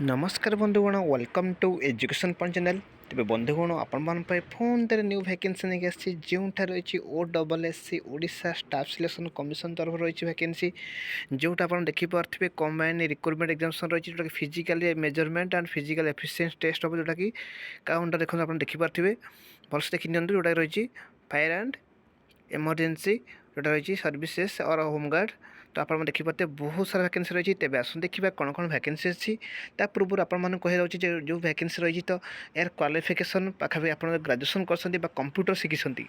नमस्कार बंधुगण welcome to education point channel. तेज बंधुगण आपण फोन तेरे न्यू वैकेंसी नहीं आसी जो रही OSSC Odisha staff selection commission तरफ रही वैकेंसी जोटा आप देखिपे कंबाइन रिक्रुटमेंट एग्जामिनेशन रही जोटा physical measurement and physical efficiency test हम जोटा कि काउंटर देखो आप देखिपे भलसे देखी नि जोटा रही फायर एंड इमरजेंसी जोटा रही सर्विसेस और होमगार्ड। तो आप देखिपे बहुत सारा वैकेंसी रही। तेज आस देखा कौन कौन वैकेंसी अच्छी पूर्व आपको कही रही जो वैकेंसी रही तो यार क्वालिफिकेशन पाखापी आप ग्रेजुएसन कर कंप्यूटर शिखी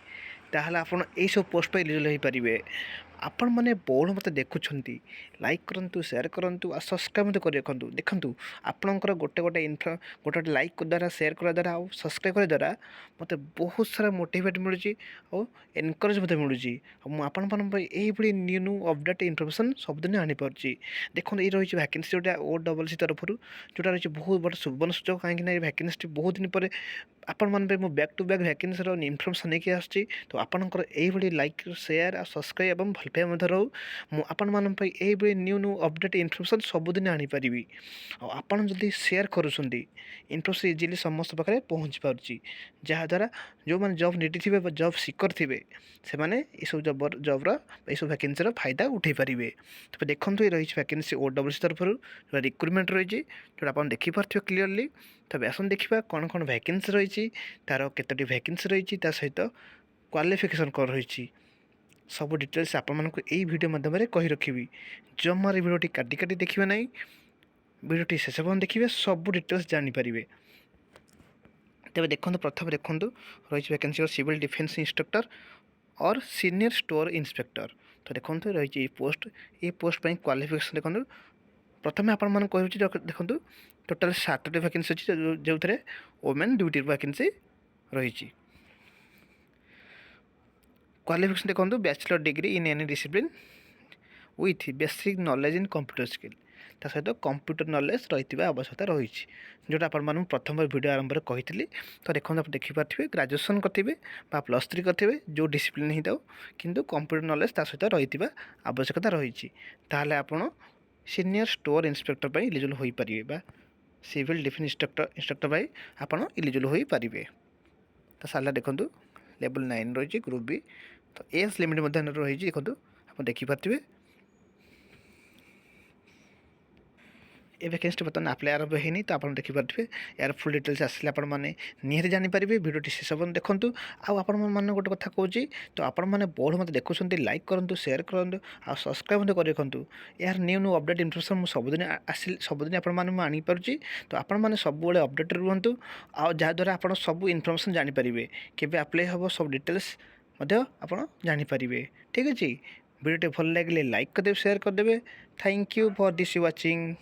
ताहले आप सब पोस्ट पर एलिजिबल हो पारे। आपण मैंने बहु मत देखुं लाइक करूँ सेयार करूँ आ सब्सक्राइब मत कर रखु देखूँ आपणकर गोटे गोटे गोटे लाइक द्वारा सेयार करने द्वारा आ सब्सक्राइब करने द्वारा मत बहुत सारा मोटिवेट मिलूँ और एनकरेज मत मिलूँ आपण यही न्यू न्यू अपडेट इनफर्मेशन सबुदिन आनीपारे। देखो ये रही वैकेंसी जोटा OSSC तरफ जोटा रही बहुत बड़ा सुवर्ण सुजोग कहीं वैकेंसी बहुत दिन पर आपण मैंने मुझे back to back vacancy information नहीं आसी। तो आपंकर यही लाइक सेयार और सब्सक्राइब और भल पाइबा मध्य रो मुझे न्यू न्यू अपडेट इनफर्मेशन सबुदिन आनीपारि। आपड़ जदि सेयार करुँच इनफर्मेशन इजिली समस्त पाखे पहुँची पार्टी जहाँद्वारा जो मैंने जॉब नीडी थे जॉब सिकर थे से सब जॉब्र यू वैकेंसी फायदा उठे पारे। तो देखो ये रही वैकेंसी OSSC तरफ रिक्रुटमेंट रही जो आप देखिपे क्लीयरली। तब आसन देखा कौन कौन वैकेंसी रही तार केतोटी वैकेंसी रही सहित क्वालिफिकेशन कौन रही सब डिटेल्स आपण मानक यही वीडियो माध्यम कही रखी। जमार वीडियोटी काटी काटी देखिए ना वीडियोटी शेष पर्यटन देखिए सब डिटेल्स जानीपारे। तेज देखो प्रथम देखूँ रही वैकेंसी सिविल डिफेन्स इंस्ट्रक्टर और सीनियर स्टोर इंस्पेक्टर। तो देखो रही पोस्ट पर क्वालिफिकेशन देखो प्रथम आपण देखो टोटाल 7टी वैकेंसी अच्छी जो थे वोमेन 2टी वैकेंसी रही। क्वालिफिकेशन देखो bachelor degree in any discipline with basic knowledge in computer skill ता सहित कंप्यूटर नॉलेज रही आवश्यकता रही जोटा आप प्रथम वीडियो आरंभ में कही। तो देखो आप देखिपे ग्रेजुएसन करेंगे +3 करेंगे जो डिसिप्लिन ही था किंतु कंप्यूटर नॉलेज ता सहित रही आवश्यकता रही ताहले आपण सीनियर स्टोर इंस्पेक्टर पर एलिजिबल हो पारे सिविल डिफेन्स इंस्ट्रक्टर पर आप एलिजिबल हो पारे। तो सारा देखो लेवल 9 रही ग्रुप बी। तो एज लिमिट रही देखो आप देखिपे ये वैकेंसी बर्तमान आप्लाय आरंभ होनी। तो आप देखिपे यार फुल डिटेल्स आसिले आपने निहत जानीपारे वीडियोटी शेष पर्यटन देखूँ। आपने गोटे कथा कौच तो आपने बहुत मत देखुं लाइक करूँ सेयार करूँ आ सब्सक्राइब मत कर रखु यार न्यू न्यू अपडेट इनफर्मेशन मुझे सबुदिन आपने आनीपारे। तो आपने सब अपडेट रुहतु आ जहाँद्वारा आप सब इनफर्मेशन जानीपारे केवे आप्लाय हम सब डिटेल्स आप जानीपारे। ठीक अच्छे वीडियो भल लगे लाइक करदे शेयर करदे। Thank you for this watching.